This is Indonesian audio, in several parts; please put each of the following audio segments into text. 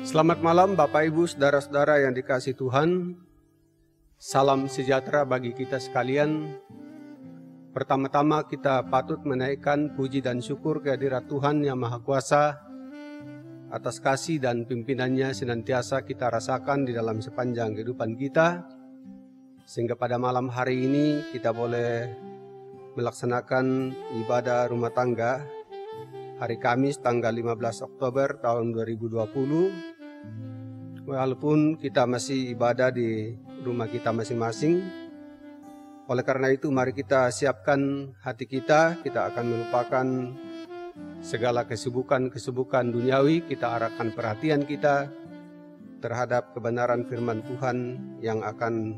Selamat malam Bapak Ibu Saudara-saudara yang dikasihi Tuhan. Salam sejahtera bagi kita sekalian. Pertama-tama kita patut menaikkan puji dan syukur kehadirat Tuhan yang Maha Kuasa atas kasih dan pimpinannya senantiasa kita rasakan di dalam sepanjang kehidupan kita, sehingga pada malam hari ini kita boleh melaksanakan ibadah rumah tangga hari Kamis tanggal 15 Oktober tahun 2020. Walaupun kita masih ibadah di rumah kita masing-masing, oleh karena itu mari kita siapkan hati kita akan melupakan segala kesibukan duniawi, kita arahkan perhatian kita terhadap kebenaran firman Tuhan yang akan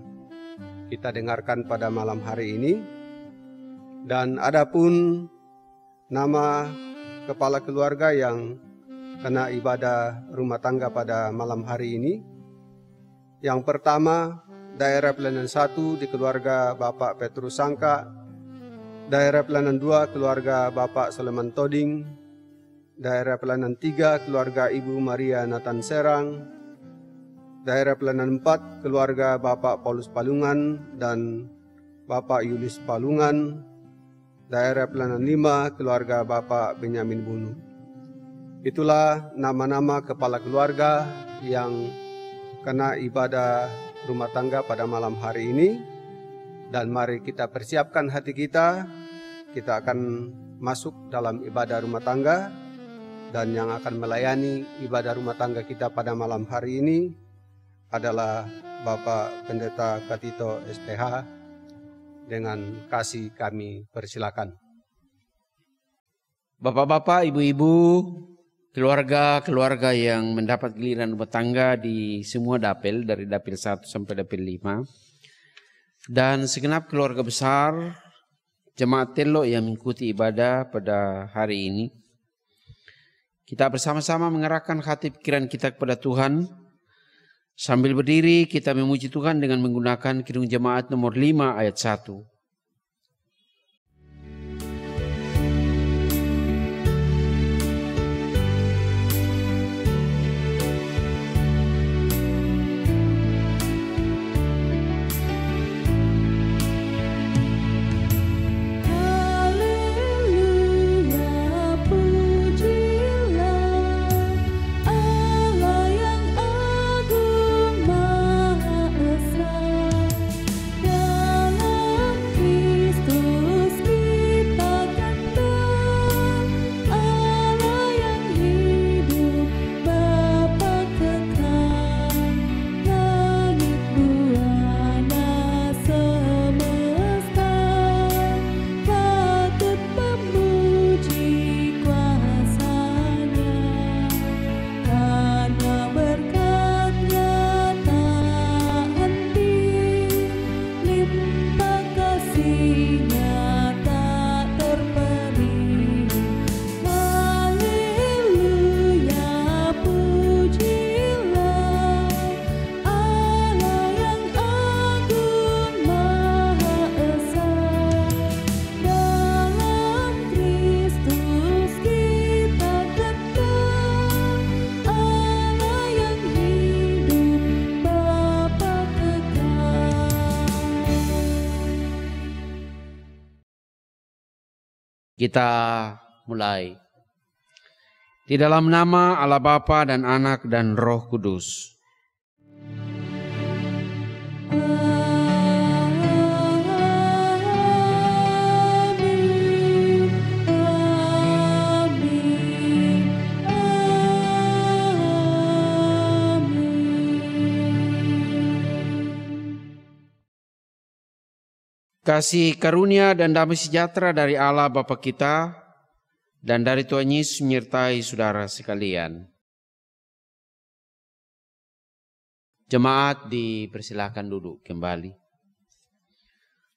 kita dengarkan pada malam hari ini. Dan adapun nama kepala keluarga yang kena ibadah rumah tangga pada malam hari ini, yang pertama daerah pelayanan 1 di keluarga Bapak Petrus Sangka, daerah pelayanan 2 keluarga Bapak Saleman Toding, daerah pelayanan 3 keluarga Ibu Maria Nathan Serang, daerah pelayanan 4 keluarga Bapak Paulus Palungan dan Bapak Yulis Palungan, daerah pelayanan 5 keluarga Bapak Benyamin Bunu. Itulah nama-nama kepala keluarga yang kena ibadah rumah tangga pada malam hari ini. Dan mari kita persiapkan hati kita akan masuk dalam ibadah rumah tangga. Dan yang akan melayani ibadah rumah tangga kita pada malam hari ini adalah Bapak Pendeta Katito SPH. Dengan kasih kami persilakan. Bapak-bapak, ibu-ibu, keluarga-keluarga yang mendapat giliran rumah tangga di semua dapil, dari dapil 1 sampai dapil 5, dan segenap keluarga besar jemaat Telo yang mengikuti ibadah pada hari ini, kita bersama-sama mengerahkan hati pikiran kita kepada Tuhan. Sambil berdiri kita memuji Tuhan dengan menggunakan Kidung Jemaat nomor 5 ayat 1. Kita mulai. Di dalam nama Allah Bapa dan Anak dan Roh Kudus. Kasih karunia dan damai sejahtera dari Allah Bapa kita dan dari Tuhan Yesus menyertai saudara sekalian. Jemaat dipersilakan duduk kembali.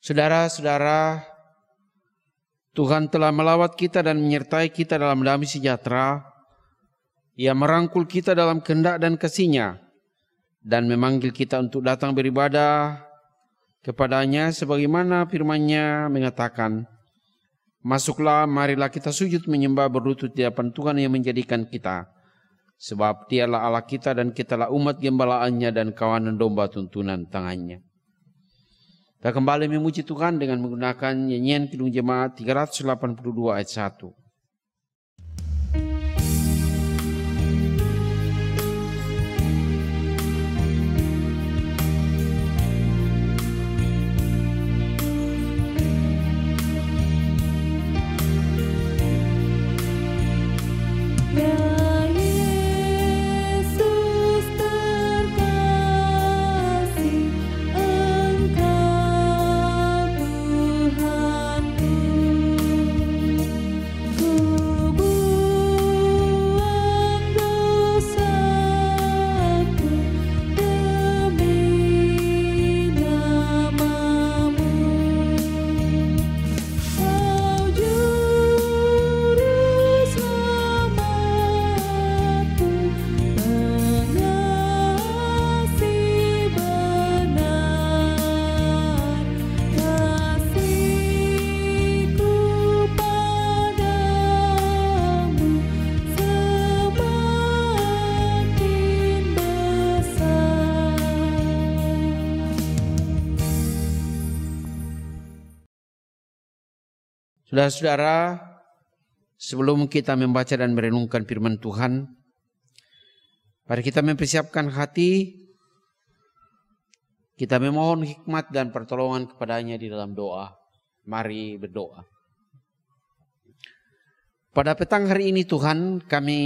Saudara-saudara, Tuhan telah melawat kita dan menyertai kita dalam damai sejahtera. Ia merangkul kita dalam kehendak dan kasih-Nya dan memanggil kita untuk datang beribadah kepadanya sebagaimana firman-Nya mengatakan, "Masuklah, marilah kita sujud menyembah berlutut di hadapan Tuhan yang menjadikan kita Sebab Dialah Allah kita dan kitalah umat gembalaannya dan kawanan domba tuntunan tangannya. Kita kembali memuji Tuhan dengan menggunakan nyanyian Kidung Jemaat 382 ayat 1. Saudara-saudara, sebelum kita membaca dan merenungkan firman Tuhan, mari kita mempersiapkan hati, kita memohon hikmat dan pertolongan kepadanya di dalam doa. Mari berdoa. Pada petang hari ini Tuhan, kami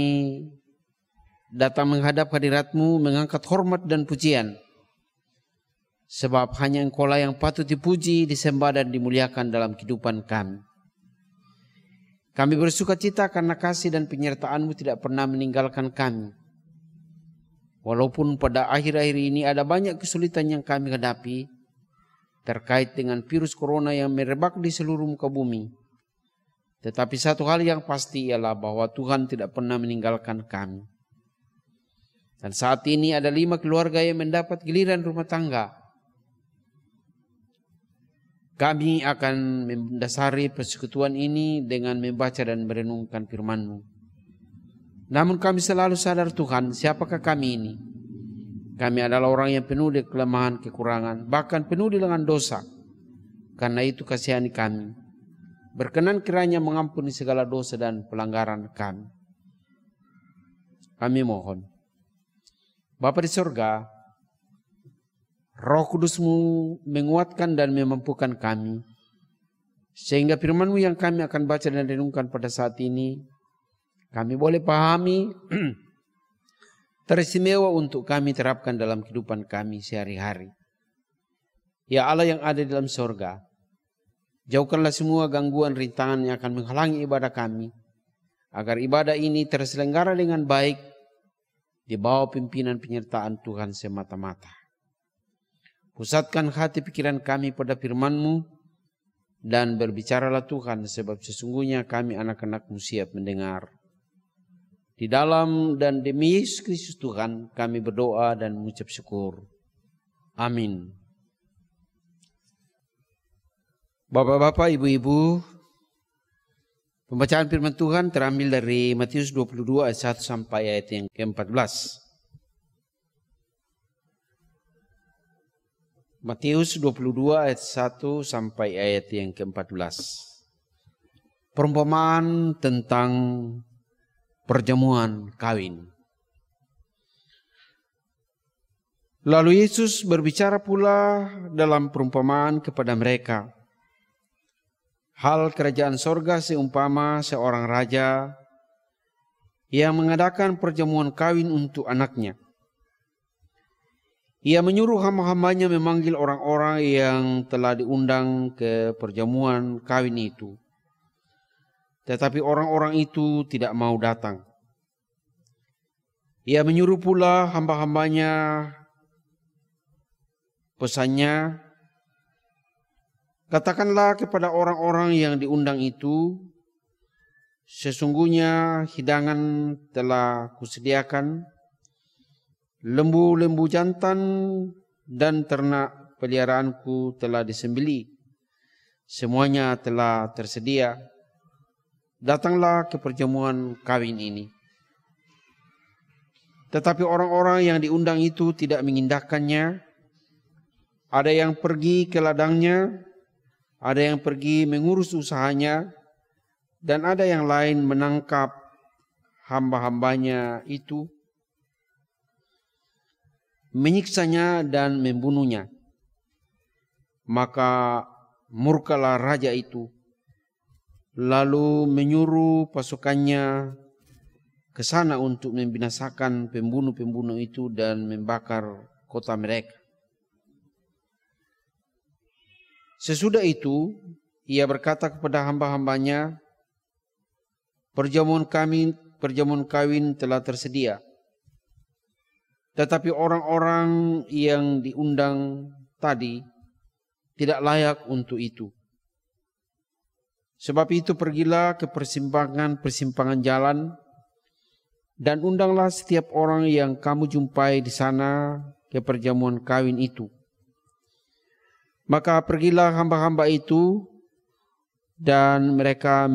datang menghadap hadirat-Mu, mengangkat hormat dan pujian. Sebab hanya Engkau lah yang patut dipuji, disembah dan dimuliakan dalam kehidupan kami. Kami bersuka cita karena kasih dan penyertaan-Mu tidak pernah meninggalkan kami. Walaupun pada akhir-akhir ini ada banyak kesulitan yang kami hadapi terkait dengan virus corona yang merebak di seluruh muka bumi. Tetapi satu hal yang pasti ialah bahwa Tuhan tidak pernah meninggalkan kami. Dan saat ini ada 5 keluarga yang mendapat giliran rumah tangga. Kami akan mendasari persekutuan ini dengan membaca dan merenungkan firman-Mu. Namun kami selalu sadar Tuhan, siapakah kami ini? Kami adalah orang yang penuh dengan kelemahan, kekurangan, bahkan penuh dengan dosa. Karena itu kasihani kami. Berkenan kiranya mengampuni segala dosa dan pelanggaran kami. Kami mohon. Bapa di sorga, Roh Kudus-Mu menguatkan dan memampukan kami. Sehingga firman-Mu yang kami akan baca dan renungkan pada saat ini, kami boleh pahami, teristimewa untuk kami terapkan dalam kehidupan kami sehari-hari. Ya Allah yang ada di dalam sorga, jauhkanlah semua gangguan rintangan yang akan menghalangi ibadah kami, agar ibadah ini terselenggara dengan baik, di bawah pimpinan penyertaan Tuhan semata-mata. Pusatkan hati pikiran kami pada firman-Mu dan berbicaralah Tuhan, sebab sesungguhnya kami anak-anak-Mu siap mendengar. Di dalam dan demi Yesus Kristus Tuhan kami berdoa dan mengucap syukur. Amin. Bapak-bapak, ibu-ibu, pembacaan firman Tuhan terambil dari Matius 22 ayat 1 sampai ayat yang ke-14. Matius 22 ayat 1 sampai ayat yang ke-14. Perumpamaan tentang perjamuan kawin. Lalu Yesus berbicara pula dalam perumpamaan kepada mereka. Hal kerajaan sorga seumpama seorang raja yang mengadakan perjamuan kawin untuk anaknya. Ia menyuruh hamba-hambanya memanggil orang-orang yang telah diundang ke perjamuan kawin itu. Tetapi orang-orang itu tidak mau datang. Ia menyuruh pula hamba-hambanya, pesannya, katakanlah kepada orang-orang yang diundang itu, sesungguhnya hidangan telah kusediakan, lembu-lembu jantan dan ternak peliharaanku telah disembelih. Semuanya telah tersedia. Datanglah ke perjamuan kawin ini. Tetapi orang-orang yang diundang itu tidak mengindahkannya. Ada yang pergi ke ladangnya, ada yang pergi mengurus usahanya, dan ada yang lain menangkap hamba-hambanya itu, menyiksanya dan membunuhnya. Maka murkalah raja itu, lalu menyuruh pasukannya ke sana untuk membinasakan pembunuh-pembunuh itu dan membakar kota mereka. Sesudah itu, ia berkata kepada hamba-hambanya, perjamuan kawin telah tersedia. Tetapi orang-orang yang diundang tadi tidak layak untuk itu. Sebab itu pergilah ke persimpangan jalan dan undanglah setiap orang yang kamu jumpai di sana ke perjamuan kawin itu. Maka pergilah hamba-hamba itu dan mereka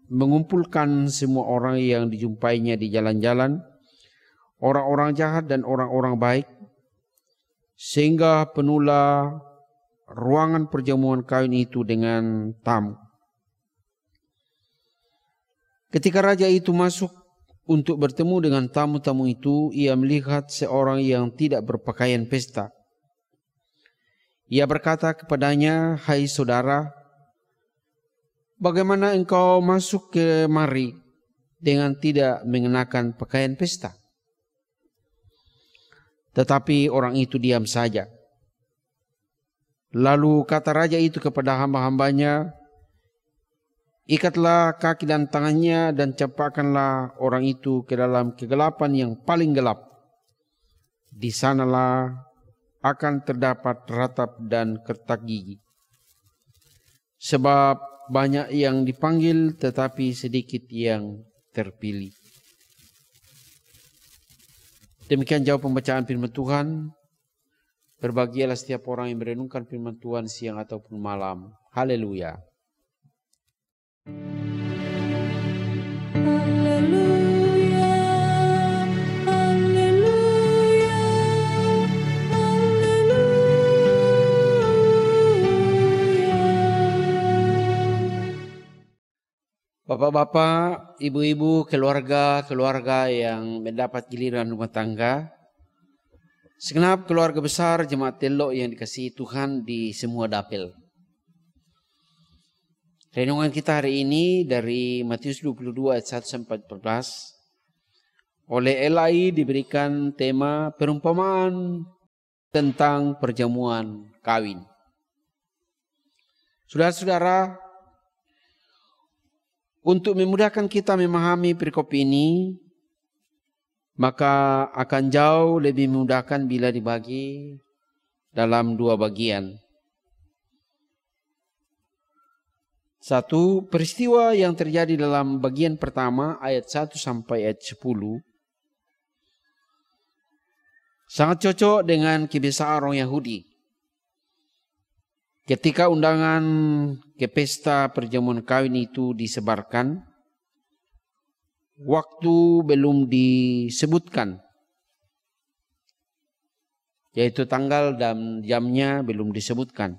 mengumpulkan semua orang yang dijumpainya di jalan-jalan, orang-orang jahat dan orang-orang baik, sehingga penuhlah ruangan perjamuan kawin itu dengan tamu. Ketika raja itu masuk untuk bertemu dengan tamu-tamu itu, ia melihat seorang yang tidak berpakaian pesta. Ia berkata kepadanya, hai saudara, bagaimana engkau masuk kemari dengan tidak mengenakan pakaian pesta? Tetapi orang itu diam saja. Lalu kata raja itu kepada hamba-hambanya, ikatlah kaki dan tangannya dan campakkanlah orang itu ke dalam kegelapan yang paling gelap. Di sanalah akan terdapat ratap dan kertak gigi. Sebab banyak yang dipanggil tetapi sedikit yang terpilih. Demikian jauh pembacaan firman Tuhan. Berbahagialah setiap orang yang merenungkan firman Tuhan siang ataupun malam. Haleluya. Bapak-bapak, ibu-ibu, keluarga yang mendapat giliran rumah tangga, segenap keluarga besar jemaat Telok yang dikasihi Tuhan di semua dapil. Renungan kita hari ini dari Matius 22 ayat 1-14. Oleh LAI diberikan tema perumpamaan tentang perjamuan kawin. Saudara-saudara, untuk memudahkan kita memahami perikop ini, maka akan jauh lebih memudahkan bila dibagi dalam dua bagian. Satu, peristiwa yang terjadi dalam bagian pertama ayat 1 sampai ayat 10 sangat cocok dengan kebiasaan orang Yahudi. Ketika undangan ke pesta perjamuan kawin itu disebarkan, waktu belum disebutkan, yaitu tanggal dan jamnya belum disebutkan.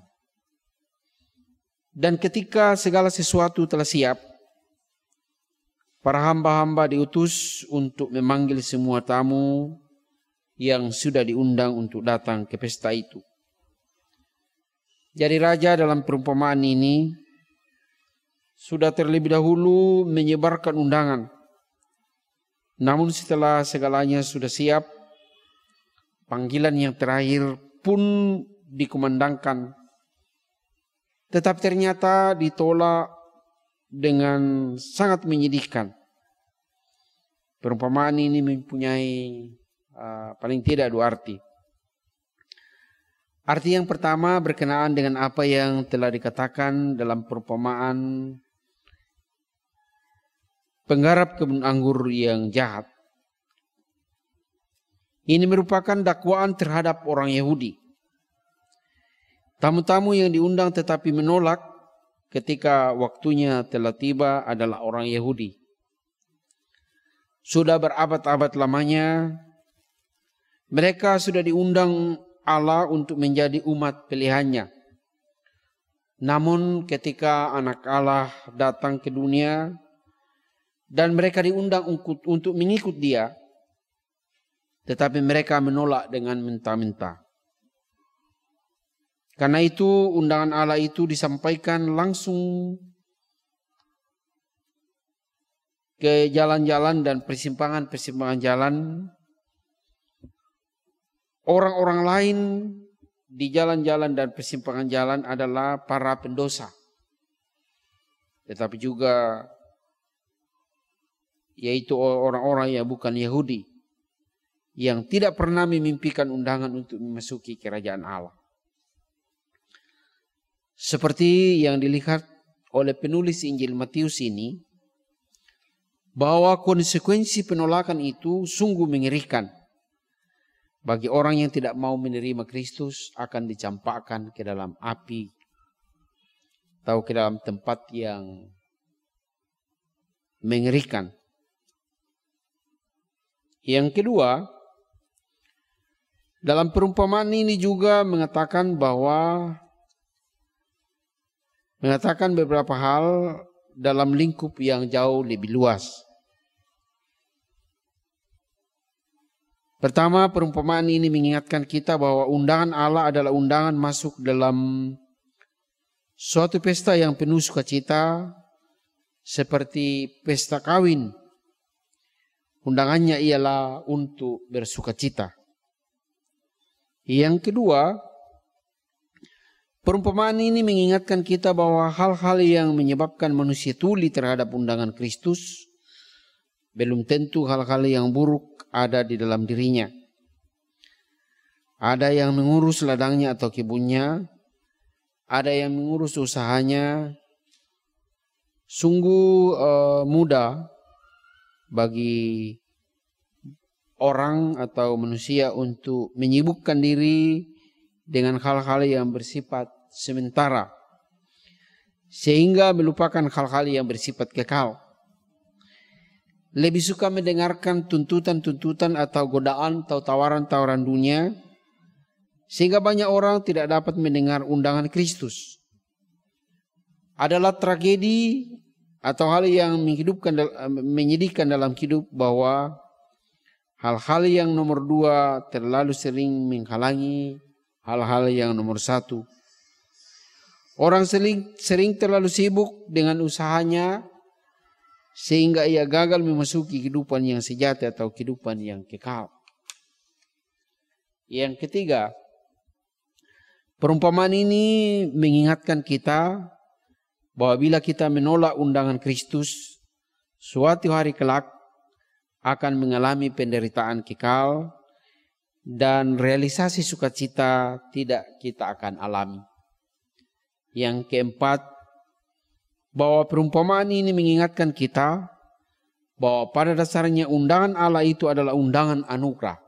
Dan ketika segala sesuatu telah siap, para hamba-hamba diutus untuk memanggil semua tamu yang sudah diundang untuk datang ke pesta itu. Jadi raja dalam perumpamaan ini sudah terlebih dahulu menyebarkan undangan. Namun setelah segalanya sudah siap, panggilan yang terakhir pun dikumandangkan. Tetapi ternyata ditolak dengan sangat menyedihkan. Perumpamaan ini mempunyai paling tidak dua arti. Arti yang pertama berkenaan dengan apa yang telah dikatakan dalam perumpamaan penggarap kebun anggur yang jahat. Ini merupakan dakwaan terhadap orang Yahudi. Tamu-tamu yang diundang tetapi menolak ketika waktunya telah tiba adalah orang Yahudi. Sudah berabad-abad lamanya Mereka sudah diundang Allah untuk menjadi umat pilihannya. Namun ketika anak Allah datang ke dunia dan mereka diundang untuk mengikut dia, tetapi mereka menolak dengan mentah-mentah. Karena itu undangan Allah itu disampaikan langsung ke jalan-jalan dan persimpangan-persimpangan jalan. Orang-orang lain di jalan-jalan dan persimpangan jalan adalah para pendosa. Tetapi juga yaitu orang-orang yang bukan Yahudi, yang tidak pernah memimpikan undangan untuk memasuki kerajaan Allah. Seperti yang dilihat oleh penulis Injil Matius ini, bahwa konsekuensi penolakan itu sungguh mengerikan. Bagi orang yang tidak mau menerima Kristus akan dicampakkan ke dalam api atau ke dalam tempat yang mengerikan. Yang kedua, dalam perumpamaan ini juga mengatakan beberapa hal dalam lingkup yang jauh lebih luas. Pertama, perumpamaan ini mengingatkan kita bahwa undangan Allah adalah undangan masuk dalam suatu pesta yang penuh sukacita seperti pesta kawin. Undangannya ialah untuk bersukacita. Yang kedua, perumpamaan ini mengingatkan kita bahwa hal-hal yang menyebabkan manusia tuli terhadap undangan Kristus belum tentu hal-hal yang buruk ada di dalam dirinya. Ada yang mengurus ladangnya atau kebunnya, ada yang mengurus usahanya. Sungguh mudah bagi orang atau manusia untuk menyibukkan diri dengan hal-hal yang bersifat sementara, sehingga melupakan hal-hal yang bersifat kekal. Lebih suka mendengarkan tuntutan-tuntutan atau godaan atau tawaran-tawaran dunia, sehingga banyak orang tidak dapat mendengar undangan Kristus. Adalah tragedi atau hal yang menyedihkan dalam hidup bahwa hal-hal yang nomor dua terlalu sering menghalangi hal-hal yang nomor satu. Orang sering terlalu sibuk dengan usahanya sehingga ia gagal memasuki kehidupan yang sejati atau kehidupan yang kekal. Yang ketiga, perumpamaan ini mengingatkan kita bahwa bila kita menolak undangan Kristus, suatu hari kelak akan mengalami penderitaan kekal dan realisasi sukacita tidak kita akan alami. Yang keempat, bahwa perumpamaan ini mengingatkan kita bahwa pada dasarnya undangan Allah itu adalah undangan anugerah.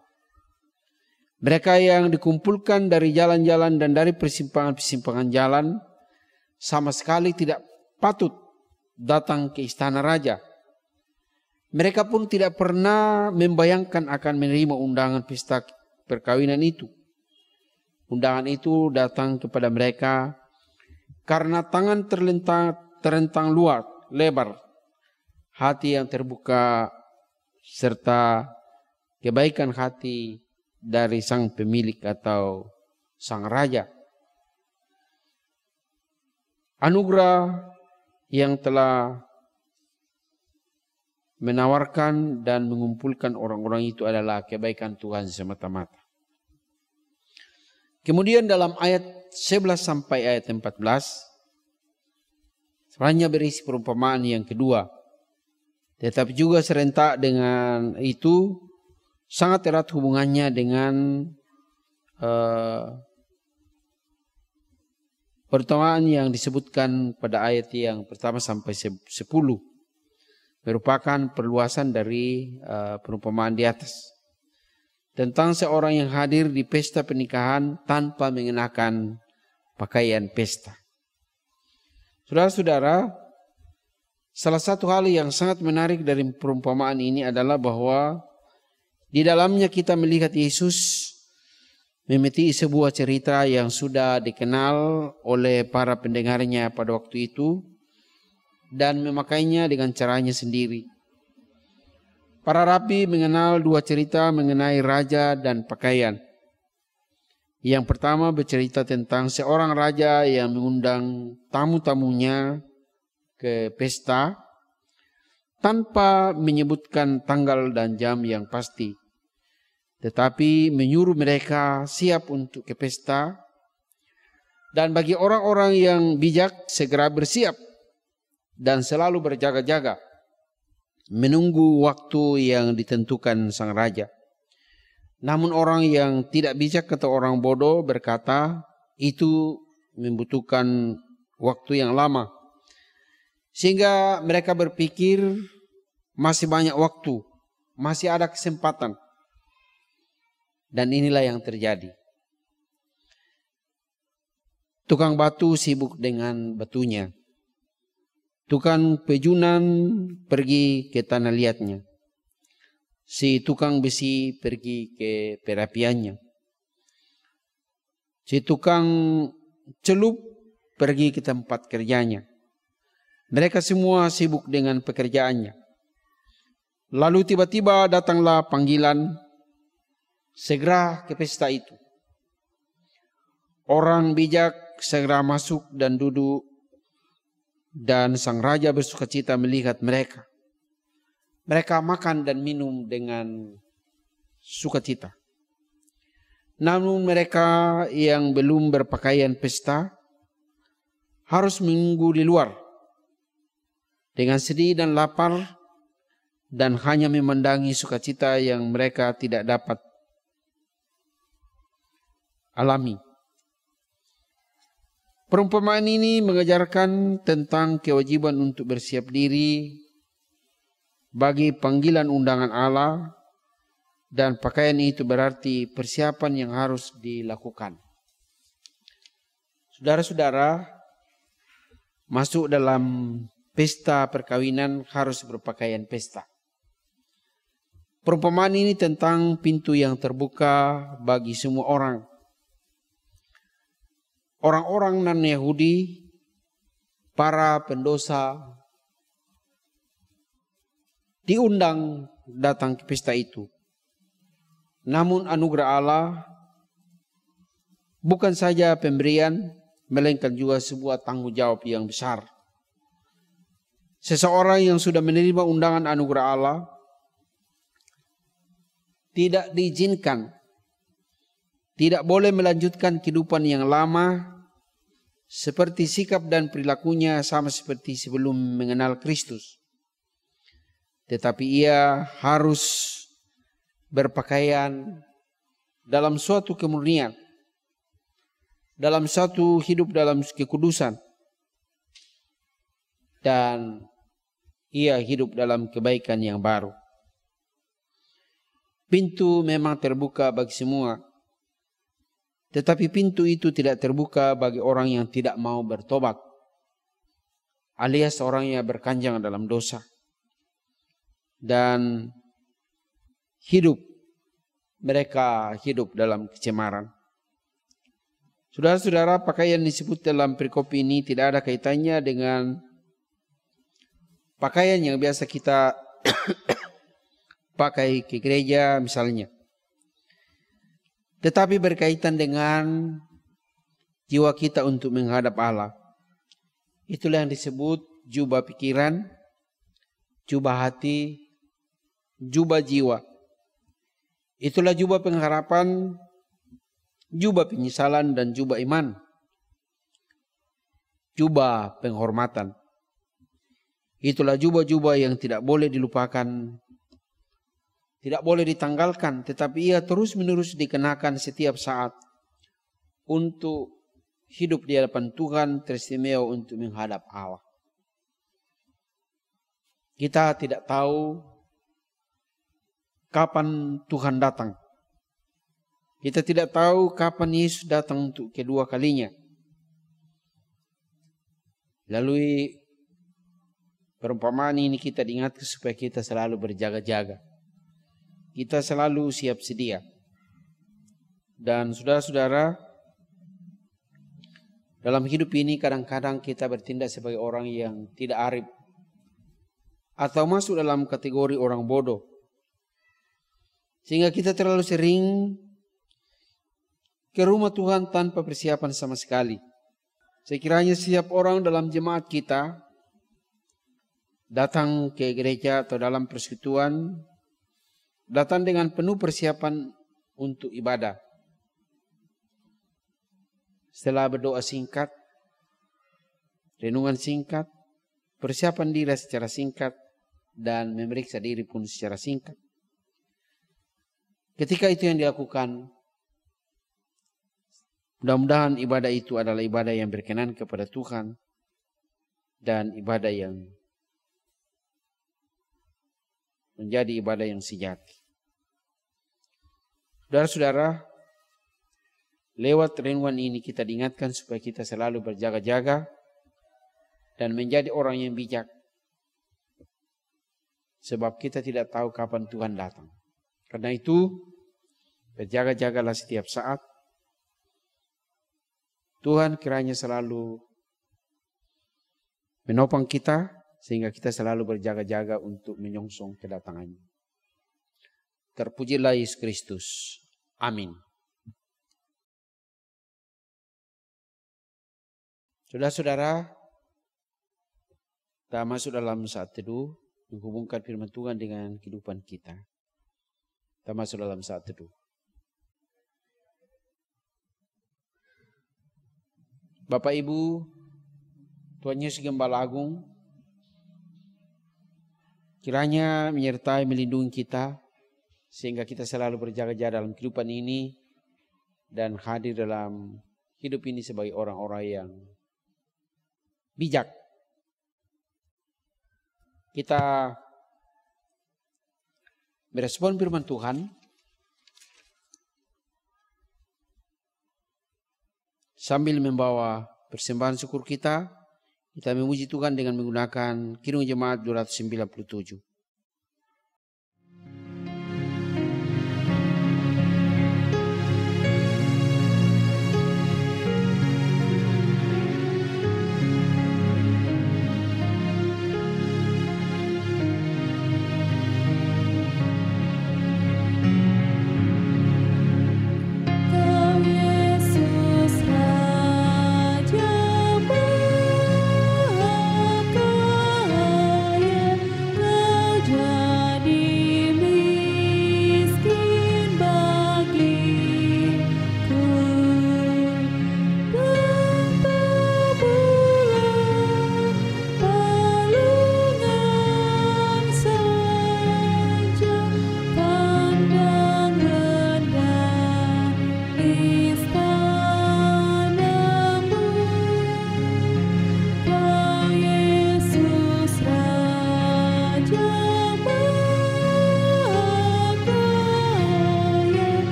Mereka yang dikumpulkan dari jalan-jalan dan dari persimpangan-persimpangan jalan sama sekali tidak patut datang ke istana raja. Mereka pun tidak pernah membayangkan akan menerima undangan pesta perkawinan itu. Undangan itu datang kepada mereka karena tangan terentang lebar, hati yang terbuka, serta kebaikan hati dari sang pemilik atau sang raja. Anugerah yang telah menawarkan dan mengumpulkan orang-orang itu adalah kebaikan Tuhan semata-mata. Kemudian dalam ayat 11 sampai ayat 14, sebenarnya berisi perumpamaan yang kedua. Tetapi juga serentak dengan itu sangat erat hubungannya dengan pertemuan yang disebutkan pada ayat yang pertama sampai 10. Merupakan perluasan dari perumpamaan di atas. Tentang seorang yang hadir di pesta pernikahan tanpa mengenakan pakaian pesta. Saudara-saudara, salah satu hal yang sangat menarik dari perumpamaan ini adalah bahwa Di dalamnya kita melihat Yesus memetik sebuah cerita yang sudah dikenal oleh para pendengarnya pada waktu itu dan memakainya dengan caranya sendiri. Para rabi mengenal dua cerita mengenai raja dan pakaian. Yang pertama bercerita tentang seorang raja yang mengundang tamu-tamunya ke pesta tanpa menyebutkan tanggal dan jam yang pasti, tetapi menyuruh mereka siap untuk ke pesta, dan bagi orang-orang yang bijak segera bersiap dan selalu berjaga-jaga menunggu waktu yang ditentukan sang raja. Namun orang yang tidak bijak atau orang bodoh berkata itu membutuhkan waktu yang lama, sehingga mereka berpikir masih banyak waktu, masih ada kesempatan. Dan inilah yang terjadi. Tukang batu sibuk dengan batunya. Tukang pejunan pergi ke tanah liatnya. Si tukang besi pergi ke perapiannya. Si tukang celup pergi ke tempat kerjanya. Mereka semua sibuk dengan pekerjaannya. Lalu tiba-tiba datanglah panggilan, segera ke pesta itu. Orang bijak segera masuk dan duduk, dan sang raja bersukacita melihat mereka. Mereka makan dan minum dengan sukacita. Namun mereka yang belum berpakaian pesta harus menunggu di luar dengan sedih dan lapar, dan hanya memandangi sukacita yang mereka tidak dapat alami. Perumpamaan ini mengajarkan tentang kewajiban untuk bersiap diri bagi panggilan undangan Allah, dan pakaian itu berarti persiapan yang harus dilakukan. Saudara-saudara, masuk dalam pesta perkawinan harus berpakaian pesta. Perumpamaan ini tentang pintu yang terbuka bagi semua orang. Orang-orang non-Yahudi, para pendosa, diundang datang ke pesta itu. Namun anugerah Allah bukan saja pemberian, melainkan juga sebuah tanggung jawab yang besar. Seseorang yang sudah menerima undangan anugerah Allah tidak diizinkan, tidak boleh melanjutkan kehidupan yang lama seperti sikap dan perilakunya sama seperti sebelum mengenal Kristus. Tetapi ia harus berpakaian dalam suatu kemurnian, dalam satu hidup dalam kekudusan, dan ia hidup dalam kebaikan yang baru. Pintu memang terbuka bagi semua, tetapi pintu itu tidak terbuka bagi orang yang tidak mau bertobat, alias orang yang berkanjang dalam dosa dan mereka hidup dalam kecemaran. Saudara-saudara, pakaian disebut dalam perikop ini tidak ada kaitannya dengan pakaian yang biasa kita pakai ke gereja misalnya, tetapi berkaitan dengan jiwa kita untuk menghadap Allah. Itulah yang disebut jubah pikiran, jubah hati, jubah jiwa. Itulah jubah pengharapan, jubah penyesalan, dan jubah iman, jubah penghormatan. Itulah jubah-jubah yang tidak boleh dilupakan, tidak boleh ditanggalkan, tetapi ia terus-menerus dikenakan setiap saat untuk hidup di hadapan Tuhan, teristimewa untuk menghadap Allah. Kita tidak tahu kapan Tuhan datang. Kita tidak tahu kapan Yesus datang untuk kedua kalinya. Lalu perumpamaan ini kita diingatkan supaya kita selalu berjaga-jaga. kita selalu siap sedia. Dan saudara-saudara, dalam hidup ini kadang-kadang kita bertindak sebagai orang yang tidak arif atau masuk dalam kategori orang bodoh. Sehingga kita terlalu sering ke rumah Tuhan tanpa persiapan sama sekali. Sekiranya setiap orang dalam jemaat kita datang ke gereja atau dalam persekutuan, datang dengan penuh persiapan untuk ibadah. Setelah berdoa singkat, renungan singkat, persiapan diri secara singkat, dan memeriksa diri pun secara singkat. Ketika itu yang dilakukan, mudah-mudahan ibadah itu adalah ibadah yang berkenan kepada Tuhan dan ibadah yang menjadi ibadah yang sejati. Saudara-saudara, lewat renungan ini kita diingatkan supaya kita selalu berjaga-jaga dan menjadi orang yang bijak. Sebab kita tidak tahu kapan Tuhan datang. Karena itu, berjaga-jagalah setiap saat. Tuhan kiranya selalu menopang kita, sehingga kita selalu berjaga-jaga untuk menyongsong kedatangannya. Terpujilah Yesus Kristus. Amin. Saudara-saudara, kita masuk dalam saat teduh, menghubungkan firman Tuhan dengan kehidupan kita. Kita masuk dalam saat teduh. Bapak Ibu, Tuhan Yesus Gembala Agung, kiranya menyertai melindungi kita, sehingga kita selalu berjaga-jaga dalam kehidupan ini, dan hadir dalam hidup ini sebagai orang-orang yang bijak. Kita merespon firman Tuhan sambil membawa persembahan syukur kita memuji Tuhan dengan menggunakan Kidung Jemaat 297.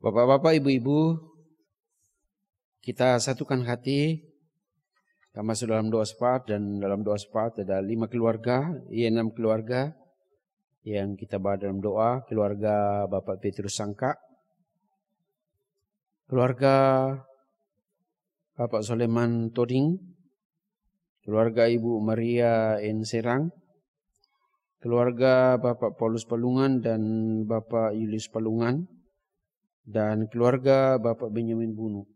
Bapak-bapak, ibu-ibu, kita satukan hati, kita masuk dalam doa syafaat, dan dalam doa syafaat ada 5 keluarga, 6 keluarga yang kita bawa dalam doa. Keluarga Bapak Petrus Sangka, keluarga Bapak Soleman Toding, keluarga Ibu Maria N. Serang, keluarga Bapak Paulus Palungan dan Bapak Julius Palungan, dan keluarga Bapak Benjamin Bunu.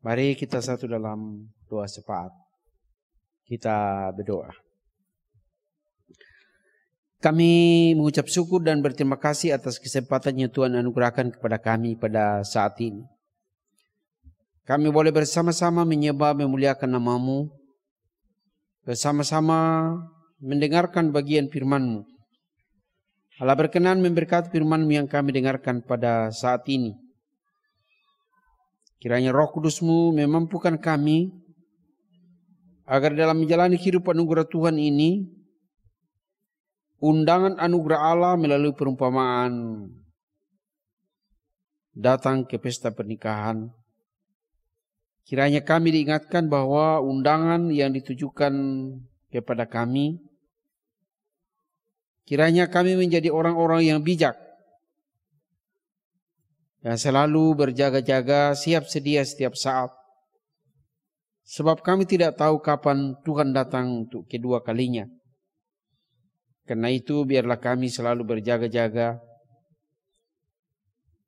Mari kita satu dalam doa syafaat. Kita berdoa. Kami mengucap syukur dan berterima kasih atas kesempatannya Tuhan anugerahkan kepada kami pada saat ini. Kami boleh bersama-sama menyembah memuliakan nama-Mu, bersama-sama mendengarkan bagian firman-Mu. Allah berkenan memberkati firman-Mu yang kami dengarkan pada saat ini. Kiranya Roh Kudus-Mu memampukan kami agar dalam menjalani hidup anugerah Tuhan ini, undangan anugerah Allah melalui perumpamaan datang ke pesta pernikahan. Kiranya kami diingatkan bahwa undangan yang ditujukan kepada kami, kiranya kami menjadi orang-orang yang bijak, yang selalu berjaga-jaga, siap sedia setiap saat. Sebab kami tidak tahu kapan Tuhan datang untuk kedua kalinya. Karena itu biarlah kami selalu berjaga-jaga,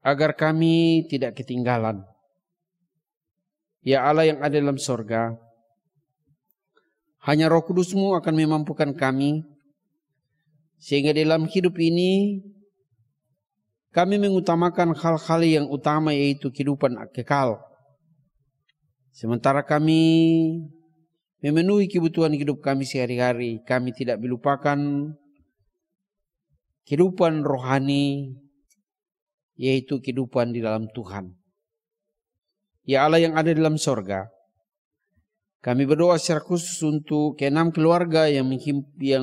agar kami tidak ketinggalan. Ya Allah yang ada dalam sorga, hanya Roh Kudus-Mu akan memampukan kami, sehingga dalam hidup ini kami mengutamakan hal-hal yang utama, yaitu kehidupan kekal. Sementara kami memenuhi kebutuhan hidup kami sehari-hari, kami tidak melupakan kehidupan rohani, yaitu kehidupan di dalam Tuhan. Ya Allah yang ada dalam sorga, kami berdoa secara khusus untuk ke-6 keluarga yang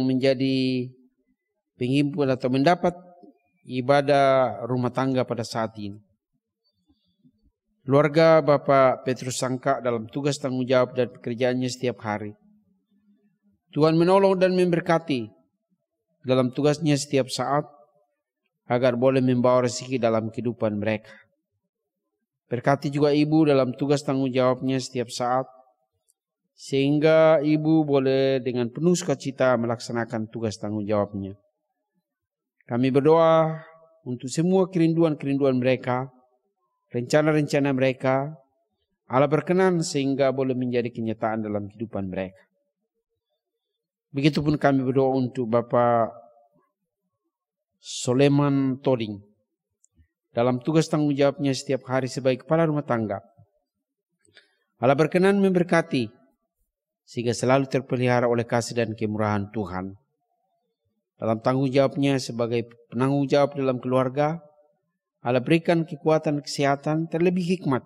menjadi penghimpun atau mendapat ibadah rumah tangga pada saat ini. Keluarga Bapak Petrus Sangka dalam tugas tanggung jawab dan pekerjaannya setiap hari. Tuhan menolong dan memberkati dalam tugasnya setiap saat, agar boleh membawa rezeki dalam kehidupan mereka. Berkati juga ibu dalam tugas tanggung jawabnya setiap saat, sehingga ibu boleh dengan penuh sukacita melaksanakan tugas tanggung jawabnya. Kami berdoa untuk semua kerinduan-kerinduan mereka, rencana-rencana mereka, Allah berkenan sehingga boleh menjadi kenyataan dalam kehidupan mereka. Begitupun kami berdoa untuk Bapak Soleman Toding dalam tugas tanggung jawabnya setiap hari sebagai kepala rumah tangga. Allah berkenan memberkati sehingga selalu terpelihara oleh kasih dan kemurahan Tuhan. Dalam tanggung jawabnya sebagai penanggung jawab dalam keluarga, Allah berikan kekuatan kesehatan terlebih hikmat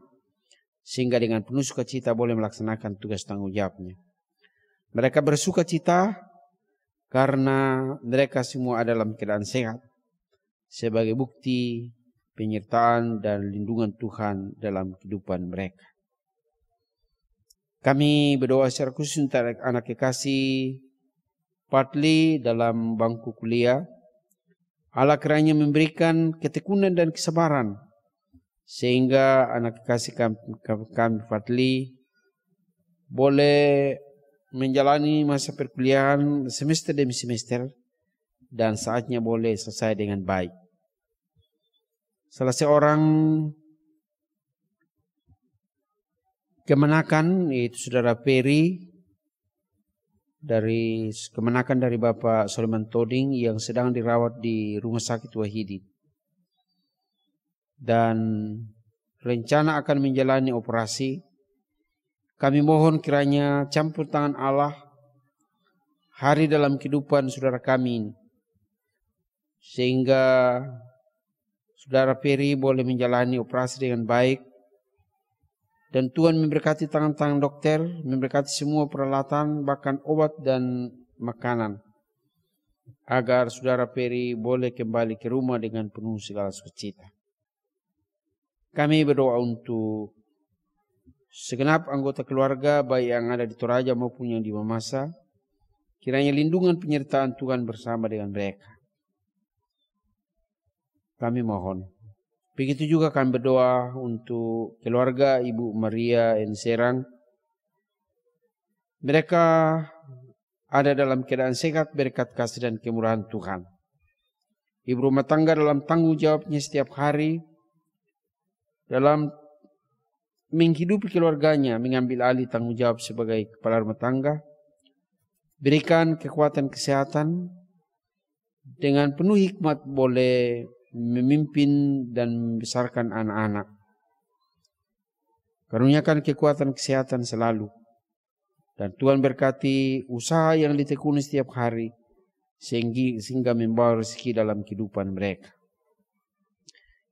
sehingga dengan penuh sukacita boleh melaksanakan tugas tanggung jawabnya. Mereka bersukacita karena mereka semua ada dalam keadaan sehat sebagai bukti penyertaan dan lindungan Tuhan dalam kehidupan mereka. Kami berdoa secara khusus untuk anak kekasih Patli dalam bangku kuliah. Allah kiranya memberikan ketekunan dan kesabaran sehingga anak kekasih kami Patli boleh menjalani masa perkuliahan semester demi semester dan saatnya boleh selesai dengan baik. Salah seorang kemenakan yaitu Saudara Peri dari kemenakan dari Bapak Soleman Toding yang sedang dirawat di Rumah Sakit Wahidi dan rencana akan menjalani operasi. Kami mohon kiranya campur tangan Allah hari dalam kehidupan saudara kami ini, sehingga Saudara Peri boleh menjalani operasi dengan baik. Dan Tuhan memberkati tangan-tangan dokter, memberkati semua peralatan, bahkan obat dan makanan. Agar Saudara Peri boleh kembali ke rumah dengan penuh segala sukacita. Kami berdoa untuk segenap anggota keluarga, baik yang ada di Toraja maupun yang di Mamasa. Kiranya lindungan penyertaan Tuhan bersama dengan mereka. Kami mohon. Begitu juga kami berdoa untuk keluarga Ibu Maria Enserang. Mereka ada dalam keadaan sehat berkat kasih dan kemurahan Tuhan. Ibu rumah tangga dalam tanggung jawabnya setiap hari, dalam menghidupi keluarganya, mengambil alih tanggung jawab sebagai kepala rumah tangga. Berikan kekuatan kesehatan, dengan penuh hikmat boleh memimpin dan membesarkan anak-anak. Karuniakan kekuatan kesehatan selalu. Dan Tuhan berkati usaha yang ditekuni setiap hari sehingga membawa rezeki dalam kehidupan mereka.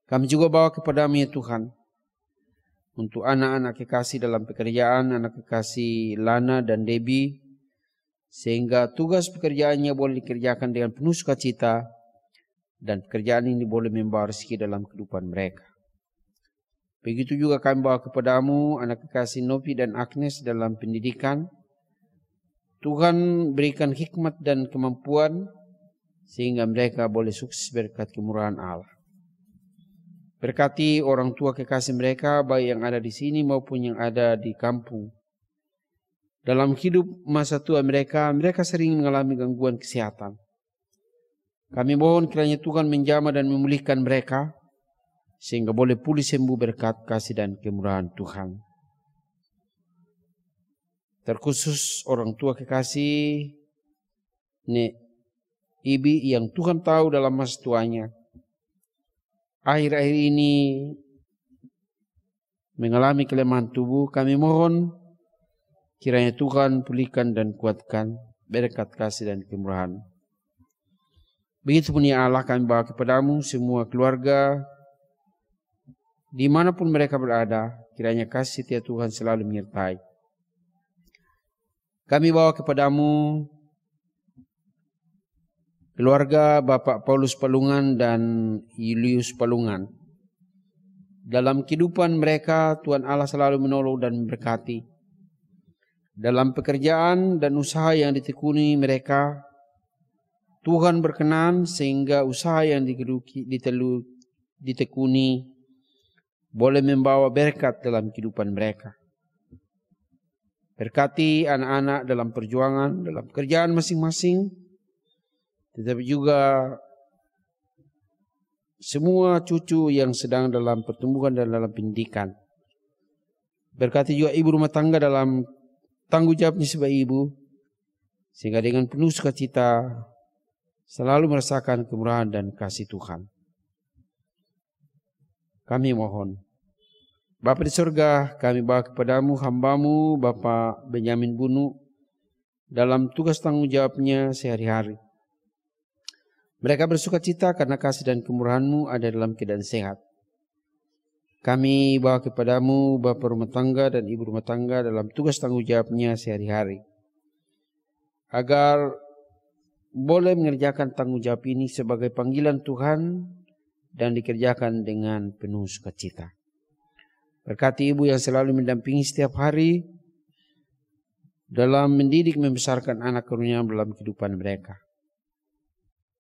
Kami juga bawa kepadamu ya Tuhan untuk anak-anak kekasih dalam pekerjaan, anak kekasih Lana dan Debbie, sehingga tugas pekerjaannya boleh dikerjakan dengan penuh sukacita dan pekerjaan ini boleh membawa rezeki dalam kehidupan mereka. Begitu juga kami bawa kepadamu anak kekasih Novi dan Agnes dalam pendidikan. Tuhan berikan hikmat dan kemampuan sehingga mereka boleh sukses berkat kemurahan Allah. Berkati orang tua kekasih mereka, baik yang ada di sini maupun yang ada di kampung. Dalam hidup masa tua mereka sering mengalami gangguan kesehatan. Kami mohon kiranya Tuhan menjamah dan memulihkan mereka, sehingga boleh pulih sembuh berkat kasih dan kemurahan Tuhan. Terkhusus orang tua kekasih Nek Ibi yang Tuhan tahu dalam masa tuanya, akhir-akhir ini mengalami kelemahan tubuh. Kami mohon kiranya Tuhan pulihkan dan kuatkan berkat kasih dan kemurahan. Begitupun ya Allah, kami bawa kepadamu semua keluarga dimanapun mereka berada, kiranya kasih setia Tuhan selalu menyertai. Kami bawa kepadamu keluarga Bapak Paulus Palungan dan Julius Palungan. Dalam kehidupan mereka, Tuhan Allah selalu menolong dan memberkati. Dalam pekerjaan dan usaha yang ditekuni mereka, Tuhan berkenan sehingga usaha yang ditekuni boleh membawa berkat dalam kehidupan mereka. Berkati anak-anak dalam perjuangan, dalam pekerjaan masing-masing, tetapi juga semua cucu yang sedang dalam pertumbuhan dan dalam pendidikan. Berkati juga ibu rumah tangga dalam tanggung jawabnya sebagai ibu, sehingga dengan penuh sukacita selalu merasakan kemurahan dan kasih Tuhan. Kami mohon, Bapa di surga, kami bawa kepadamu hambamu Bapak Benyamin Bunu dalam tugas tanggung jawabnya sehari-hari. Mereka bersukacita karena kasih dan kemurahan-Mu ada dalam keadaan sehat. Kami bawa kepadamu Bapak rumah tangga dan ibu rumah tangga dalam tugas tanggung jawabnya sehari-hari, agar boleh mengerjakan tanggung jawab ini sebagai panggilan Tuhan dan dikerjakan dengan penuh sukacita. Berkati ibu yang selalu mendampingi setiap hari dalam mendidik membesarkan anak karunia dalam kehidupan mereka.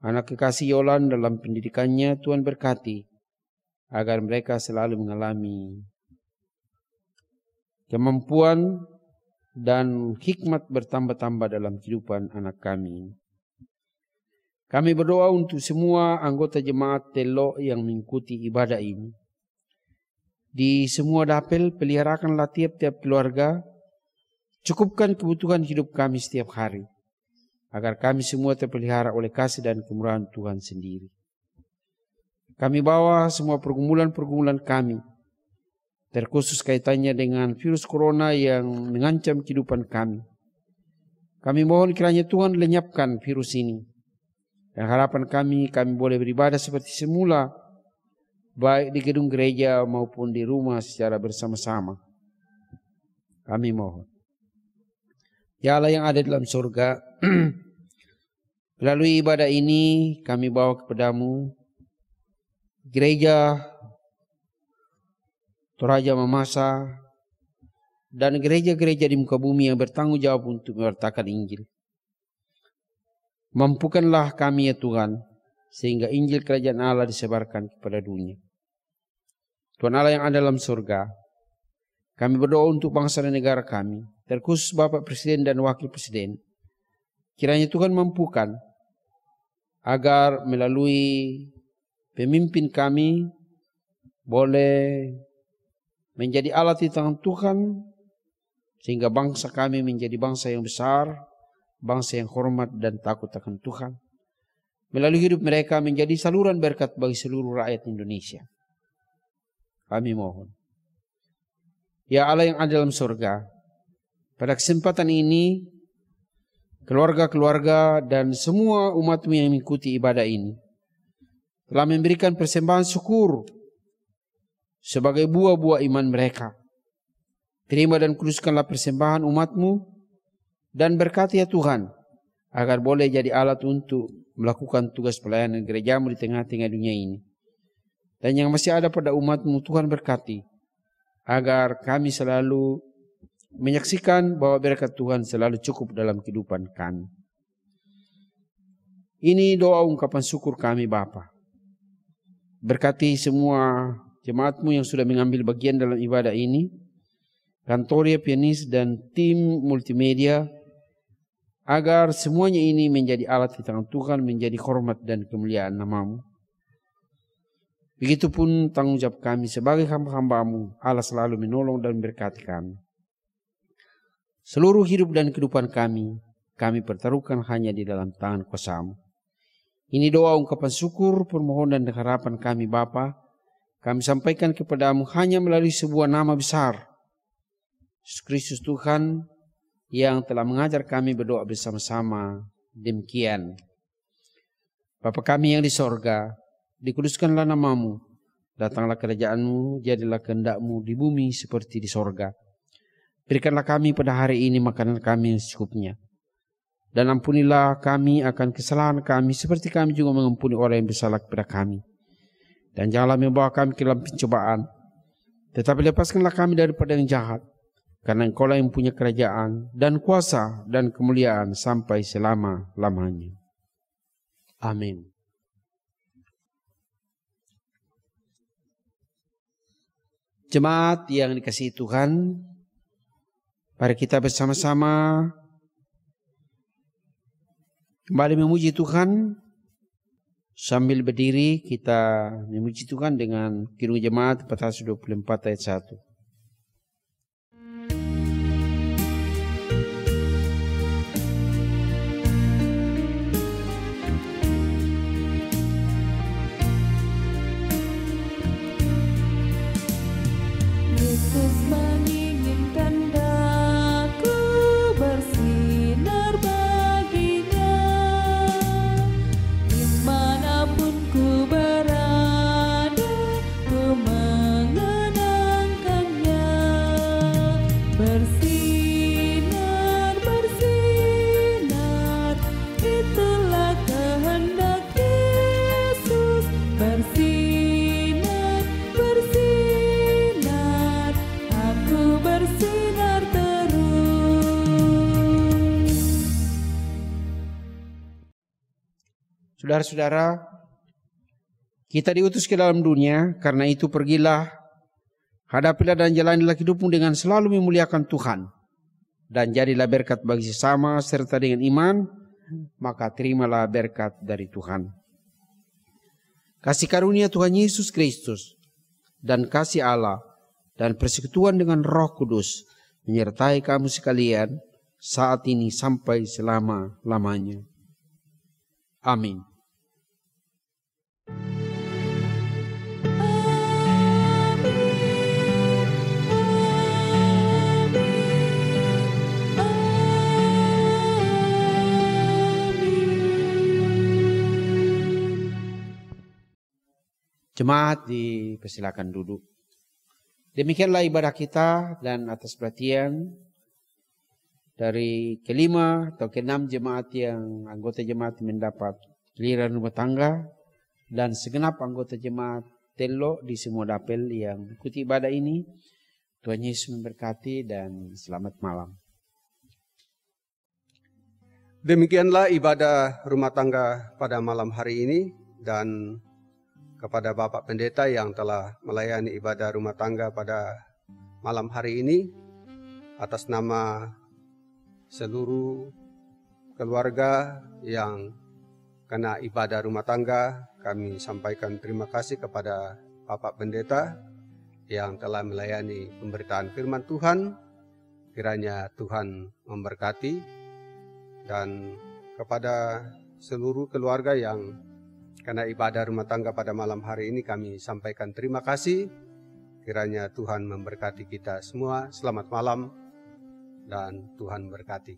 Anak kekasih Yolan dalam pendidikannya, Tuhan berkati agar mereka selalu mengalami kemampuan dan hikmat bertambah-tambah dalam kehidupan anak kami. Kami berdoa untuk semua anggota jemaat Telo yang mengikuti ibadah ini. Di semua dapel, peliharakanlah tiap-tiap keluarga, cukupkan kebutuhan hidup kami setiap hari, agar kami semua terpelihara oleh kasih dan kemurahan Tuhan sendiri. Kami bawa semua pergumulan-pergumulan kami, terkhusus kaitannya dengan virus corona yang mengancam kehidupan kami. Kami mohon kiranya Tuhan lenyapkan virus ini. Dan harapan kami boleh beribadah seperti semula, baik di gedung gereja maupun di rumah secara bersama-sama. Kami mohon. Ya Allah yang ada dalam surga, melalui ibadah ini kami bawa kepadamu gereja Toraja Mamasa dan gereja-gereja di muka bumi yang bertanggung jawab untuk mewartakan Injil. Mampukanlah kami ya Tuhan, sehingga Injil Kerajaan Allah disebarkan kepada dunia. Tuhan Allah yang ada dalam surga, kami berdoa untuk bangsa dan negara kami, terkhusus Bapak Presiden dan Wakil Presiden. Kiranya Tuhan mampukan agar melalui pemimpin kami boleh menjadi alat di tangan Tuhan, sehingga bangsa kami menjadi bangsa yang besar, bangsa yang hormat dan takut akan Tuhan. Melalui hidup mereka menjadi saluran berkat bagi seluruh rakyat Indonesia. Kami mohon. Ya Allah yang ada dalam surga, pada kesempatan ini, keluarga-keluarga dan semua umat-Mu yang mengikuti ibadah ini telah memberikan persembahan syukur sebagai buah-buah iman mereka. Terima dan kuduskanlah persembahan umat-Mu dan berkati ya Tuhan, agar boleh jadi alat untuk melakukan tugas pelayanan gereja-Mu di tengah-tengah dunia ini. Dan yang masih ada pada umat-Mu, Tuhan berkati, agar kami selalu menyaksikan bahwa berkat Tuhan selalu cukup dalam kehidupan kami. Ini doa ungkapan syukur kami Bapa. Berkati semua jemaat-Mu yang sudah mengambil bagian dalam ibadah ini, Kantoria Pianis dan tim multimedia, agar semuanya ini menjadi alat di tangan Tuhan, menjadi hormat dan kemuliaan nama-Mu. Begitupun tanggung jawab kami sebagai hamba-hamba-Mu, Allah selalu menolong dan berkati kami. Seluruh hidup dan kehidupan kami pertaruhkan hanya di dalam tangan kuasa-Mu. Ini doa ungkapan syukur, permohonan dan harapan kami Bapa. Kami sampaikan kepadamu hanya melalui sebuah nama besar, Yesus Kristus Tuhan, yang telah mengajar kami berdoa bersama-sama. Demikian. Bapa kami yang di sorga, dikuduskanlah nama-Mu, datanglah kerajaan-Mu, jadilah kehendak-Mu di bumi seperti di sorga. Berikanlah kami pada hari ini makanan kami yang secukupnya. Dan ampunilah kami akan kesalahan kami seperti kami juga mengampuni orang yang bersalah kepada kami. Dan janganlah membawa kami ke dalam pencobaan, tetapi lepaskanlah kami daripada yang jahat. Karena Engkau-lah yang punya kerajaan dan kuasa dan kemuliaan sampai selama-lamanya. Amin. Jemaat yang dikasihi Tuhan, mari kita bersama-sama kembali memuji Tuhan. Sambil berdiri kita memuji Tuhan dengan Kidung Jemaat 424 ayat 1. Saudara-saudara, kita diutus ke dalam dunia, karena itu pergilah, hadapilah dan jalanilah hidupmu dengan selalu memuliakan Tuhan. Dan jadilah berkat bagi sesama serta dengan iman, maka terimalah berkat dari Tuhan. Kasih karunia Tuhan Yesus Kristus dan kasih Allah dan persekutuan dengan Roh Kudus menyertai kamu sekalian saat ini sampai selama-lamanya. Amin. Jemaat dipersilakan duduk. Demikianlah ibadah kita, dan atas perhatian dari kelima atau keenam jemaat yang anggota jemaat mendapat giliran rumah tangga dan segenap anggota jemaat Telo di semua dapel yang ikuti ibadah ini, Tuhan Yesus memberkati dan selamat malam. Demikianlah ibadah rumah tangga pada malam hari ini, dan kepada Bapak Pendeta yang telah melayani ibadah rumah tangga pada malam hari ini, atas nama seluruh keluarga yang kena ibadah rumah tangga, kami sampaikan terima kasih kepada Bapak Pendeta yang telah melayani pemberitaan firman Tuhan. Kiranya Tuhan memberkati, dan kepada seluruh keluarga yang karena ibadah rumah tangga pada malam hari ini kami sampaikan terima kasih. Kiranya Tuhan memberkati kita semua. Selamat malam dan Tuhan berkati.